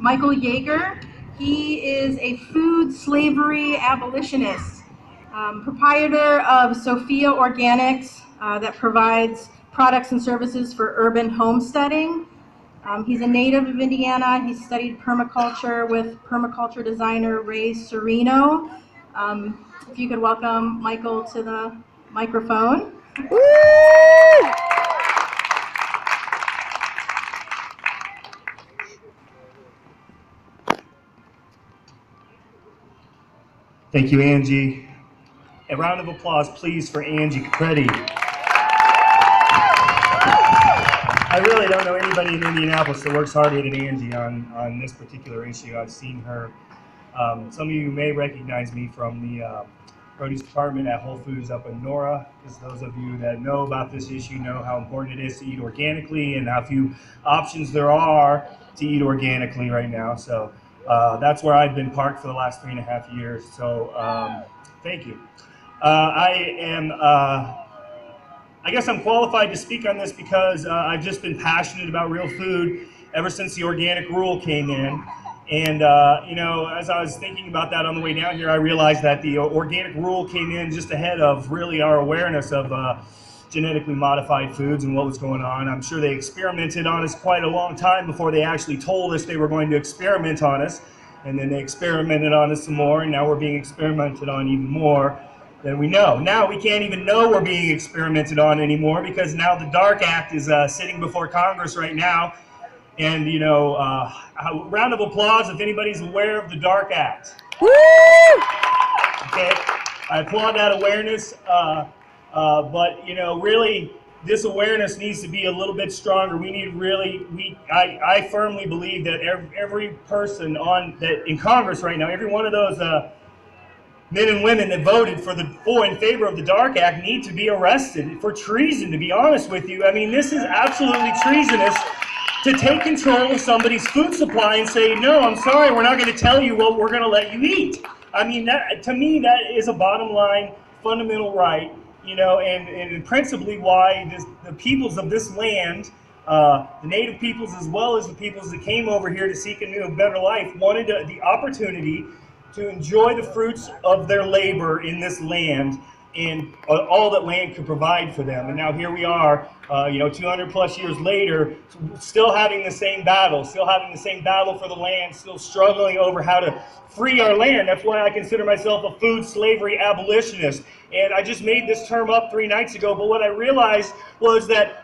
Michael Yager. He is a food slavery abolitionist, proprietor of Sophia Organics that provides products and services for urban homesteading. He's a native of Indiana. He studied permaculture with permaculture designer Ray Serino. If you could welcome Michael to the microphone. Woo! Thank you, Angie. A round of applause, please, for Angie Capretti. I really don't know anybody in Indianapolis that works harder than Angie on this particular issue. I've seen her. Some of you may recognize me from the produce department at Whole Foods up in Nora. Just those of you that know about this issue know how important it is to eat organically and how few options there are to eat organically right now. So that's where I've been parked for the last 3.5 years. So thank you. I guess I'm qualified to speak on this because I've just been passionate about real food ever since the organic rule came in. And, you know, as I was thinking about that on the way down here, I realized that the organic rule came in just ahead of really our awareness of genetically modified foods and what was going on. I'm sure they experimented on us quite a long time before they actually told us they were going to experiment on us. And then they experimented on us some more, and now we're being experimented on even more than we know. Now we can't even know we're being experimented on anymore because now the DARK Act is sitting before Congress right now. And, you know, a round of applause if anybody's aware of the DARK Act. Woo! Okay, I applaud that awareness, but, you know, really, this awareness needs to be a little bit stronger. We need really, I firmly believe that every person in Congress right now, every one of those men and women that voted in favor of the DARK Act need to be arrested for treason, to be honest with you. I mean, this is absolutely treasonous to take control of somebody's food supply and say, no, I'm sorry, we're not going to tell you what we're going to let you eat. I mean, that, to me, that is a bottom line fundamental right, you know, and principally why the peoples of this land, the native peoples as well as the peoples that came over here to seek a new, better life, wanted the opportunity to enjoy the fruits of their labor in this land and all that land could provide for them. And now here we are, you know, 200 plus years later, still having the same battle for the land, still struggling over how to free our land. That's why I consider myself a food slavery abolitionist. And I just made this term up 3 nights ago, but what I realized was that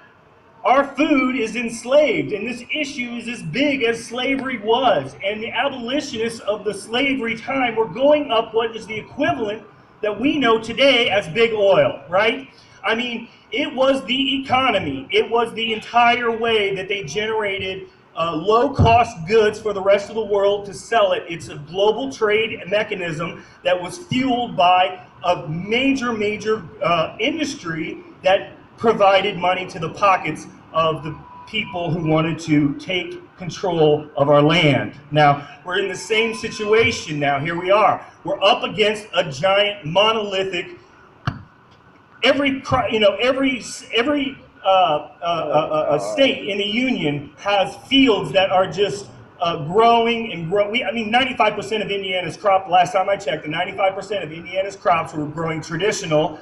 our food is enslaved, and this issue is as big as slavery was. And the abolitionists of the slavery time were going up what is the equivalent that we know today as big oil, right? I mean, it was the economy. It was the entire way that they generated low-cost goods for the rest of the world to sell it. It's a global trade mechanism that was fueled by a major industry that provided money to the pockets of the people who wanted to take control of our land. Now, we're in the same situation now. Here we are. We're up against a giant monolithic, every state in the union has fields that are just growing and growing. I mean, 95% of Indiana's crop, last time I checked, 95% of Indiana's crops were growing traditional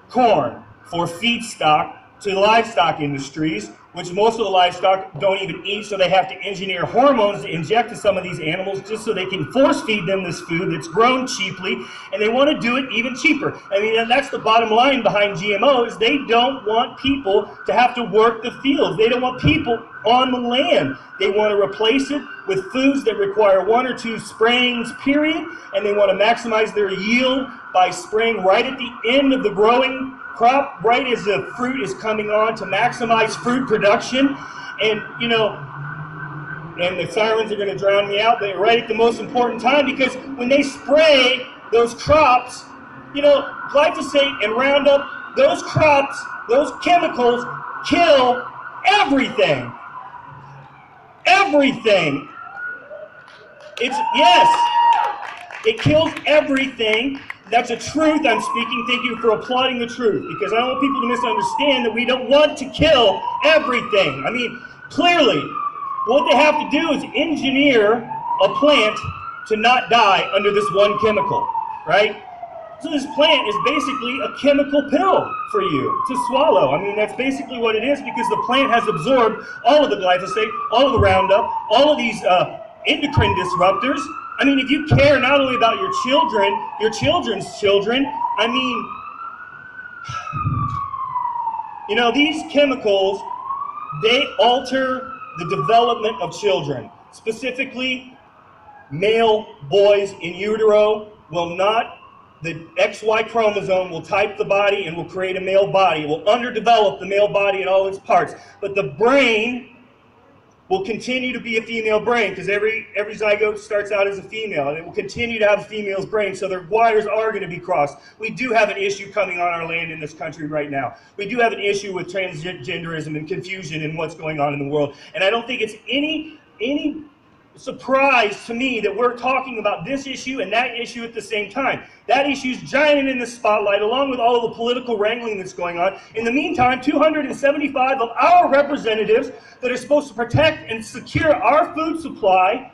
corn for feedstock to the livestock industries, which most of the livestock don't even eat, so they have to engineer hormones to inject to some of these animals just so they can force feed them this food that's grown cheaply, and they want to do it even cheaper. I mean, and that's the bottom line behind GMOs. They don't want people to have to work the fields. They don't want people on the land. They want to replace it with foods that require 1 or 2 sprayings, period, and they want to maximize their yield by spraying right at the end of the growing crop, right as the fruit is coming on, to maximize fruit production. And, you know, and the sirens are going to drown me out, but right at the most important time, because when they spray those crops, you know, glyphosate and Roundup, those crops, those chemicals kill everything. Everything. Yes, it kills everything. That's a truth I'm speaking. Thank you for applauding the truth, because I don't want people to misunderstand that we don't want to kill everything. I mean, clearly, what they have to do is engineer a plant to not die under this one chemical, right? So this plant is basically a chemical pill for you to swallow. I mean, that's basically what it is, because the plant has absorbed all of the glyphosate, all of the Roundup, all of these endocrine disruptors. I mean, if you care not only about your children, your children's children, I mean, you know, these chemicals, they alter the development of children. Specifically, male boys in utero will not, the XY chromosome will type the body and will create a male body. It will underdevelop the male body in all its parts. But the brain will continue to be a female brain, because every zygote starts out as a female, and it will continue to have a female's brain, so their wires are going to be crossed. We do have an issue coming on our land in this country right now. We do have an issue with transgenderism and confusion and what's going on in the world, and I don't think it's any surprise to me that we're talking about this issue and that issue at the same time. That issue's giant in the spotlight, along with all of the political wrangling that's going on. In the meantime, 275 of our representatives that are supposed to protect and secure our food supply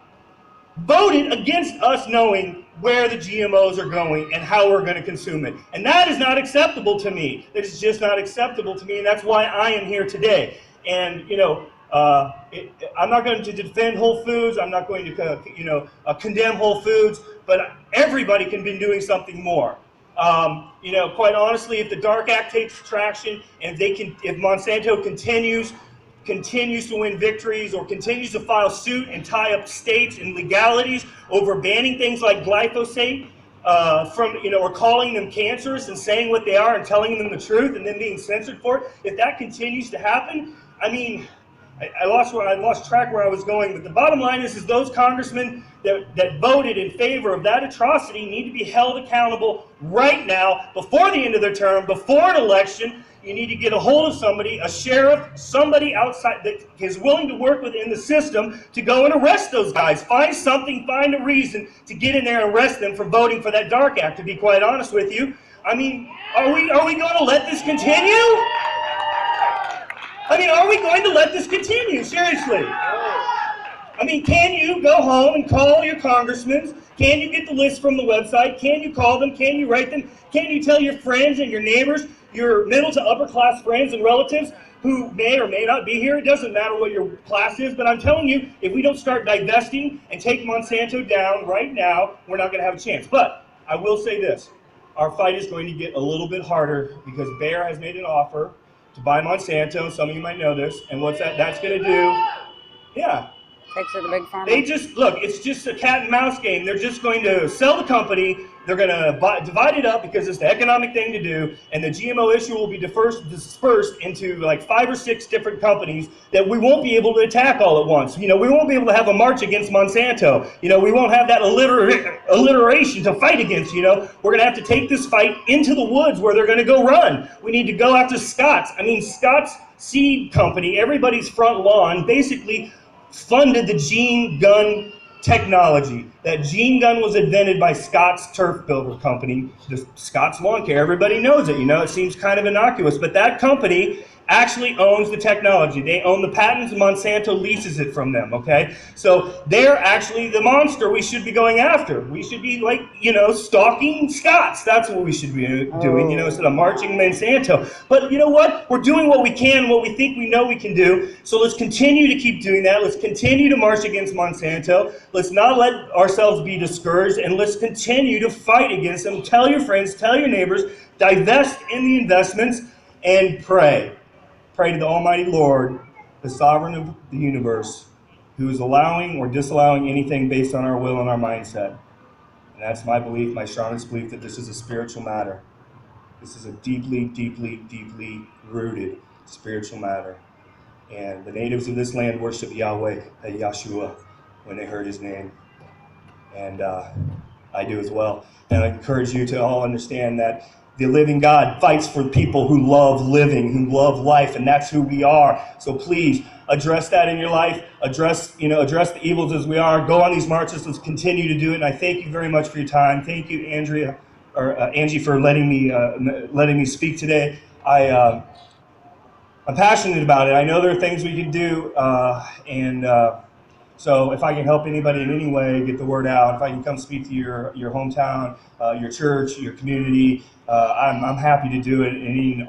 voted against us knowing where the GMOs are going and how we're going to consume it. And that is not acceptable to me. That is just not acceptable to me, and that's why I am here today. And, you know, I'm not going to defend Whole Foods. I'm not going to, condemn Whole Foods. But everybody can be doing something more. You know, quite honestly, if the Dark Act takes traction, and if Monsanto continues to win victories, or continues to file suit and tie up states and legalities over banning things like glyphosate, or calling them cancerous and saying what they are and telling them the truth and then being censored for it, if that continues to happen, I mean, I lost track where I was going, but the bottom line is those congressmen that voted in favor of that atrocity need to be held accountable right now, before the end of their term, before an election. You need to get a hold of somebody, a sheriff, somebody outside that is willing to work within the system to go and arrest those guys. Find a reason to get in there and arrest them for voting for that Dark Act, to be quite honest with you. I mean, are we going to let this continue? I mean, are we going to let this continue? Seriously. I mean, can you go home and call your congressmen? Can you get the list from the website? Can you call them? Can you write them? Can you tell your friends and your neighbors, your middle to upper class friends and relatives who may or may not be here? It doesn't matter what your class is, but I'm telling you, if we don't start divesting and take Monsanto down right now, we're not going to have a chance. But I will say this. Our fight is going to get a little bit harder, because Bayer has made an offer to buy Monsanto. Some of you might know this. And what's that's going to do? Yeah. Takes to the big pharma. They just, look, it's just a cat and mouse game. They're just going to sell the company. They're going to divide it up, because it's the economic thing to do. And the GMO issue will be dispersed into like 5 or 6 different companies that we won't be able to attack all at once. You know, we won't be able to have a march against Monsanto. You know, we won't have that alliteration to fight against, you know. We're going to have to take this fight into the woods where they're going to go run. We need to go after Scott's. I mean, Scott's Seed Company, everybody's front lawn, basically funded the gene gun technology. That gene gun was invented by Scott's Turf Builder Company, the Scott's Lawn Care. Everybody knows it, you know, it seems kind of innocuous, but that company actually owns the technology. They own the patents, and Monsanto leases it from them, okay? So they're actually the monster we should be going after. We should be, like, you know, stalking Scott's. That's what we should be doing, you know, instead of marching Monsanto. But you know what? We're doing what we can, what we think we know we can do. So let's continue to keep doing that. Let's continue to march against Monsanto. Let's not let ourselves be discouraged, and let's continue to fight against them. Tell your friends, tell your neighbors, divest in the investments, and pray. Pray to the Almighty Lord, the sovereign of the universe, who is allowing or disallowing anything based on our will and our mindset. And that's my belief, my strongest belief, that this is a spiritual matter. This is a deeply, deeply, deeply rooted spiritual matter. And the natives of this land worship Yahweh, Yahshua, when they heard his name. And I do as well. And I encourage you to all understand that the living God fights for people who love living, who love life, and that's who we are. So please address that in your life. Address the evils as we are. Go on these marches. Let's continue to do it. And I thank you very much for your time. Thank you, Angie, for letting me speak today. I'm passionate about it. I know there are things we can do, So if I can help anybody in any way get the word out, if I can come speak to your hometown, your church, your community, I'm happy to do it. And